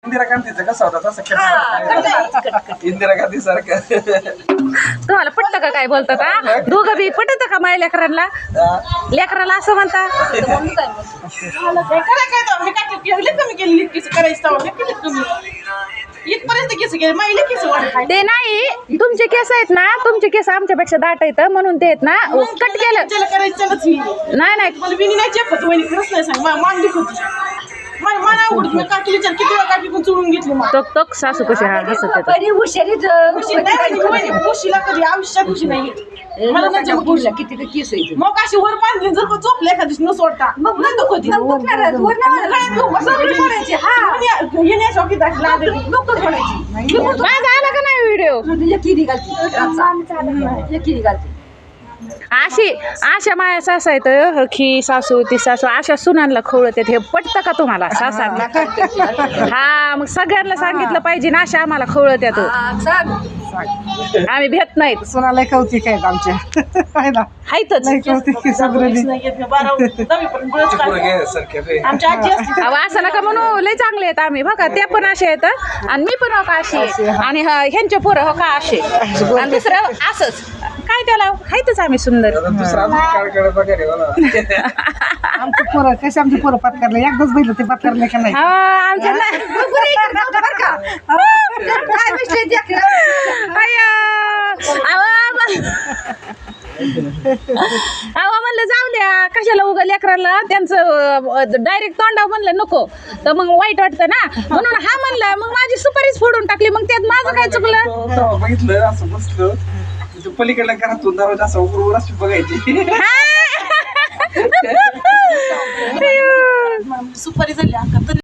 इंदिरा गांधीचं कसं होता तसं इंदिरा गांधी सारखं तुम्हाला पटतं का काय बोलतात हा दोघं बी पटतं का माझ्या लेकरांना लेकराला असं म्हणता ते नाही तुमचे केस आहेत ना तुमचे केस आमच्यापेक्षा दाट आहेत म्हणून ते आहेत ना कट केलं नाही तक सासू कशी हा हसत किती केस आहे मग अशी वर बांधली जर का झोपले एखादी न सोडता मग आला का नाही व्हिडिओ अशा माया सासा आहेत ही सासू ती सासू अशा सुनांना खवळत हे पटतं का तुम्हाला सासांना हा मग सगळ्यांना सांगितलं पाहिजे ना अशा आम्हाला खवळत येतो आम्ही भेट नाहीत सुनाला कौतिक आहेत आमच्या हायतच असं नका म्हणू लय चांगले आहेत आम्ही बघा ते पण असे आहेत आणि मी पण हो का अशी आणि ह्यांचे पोरं हो का असे आणि दुसरं असंच काय त्याला हायतच आम्ही सुंदर आमचे पोरं कसे आमचे पोरं पत्कारले एकदाच बघितलं ते पत्कारले का नाही आमच्या अहो म्हणलं जाऊ द्या कशाला उगा लेकराला त्यांचं डायरेक्ट तोंडाव म्हणलं नको तर मग वाईट वाटतं ना म्हणून हा म्हणला मग माझी सुपारीच फोडून टाकली मग त्यात माझं काय चुकलं बघितलं असं मस्त पलीकडल्या घरातून दरवाजा असं उघडून अशी बघायची सुपारी झाली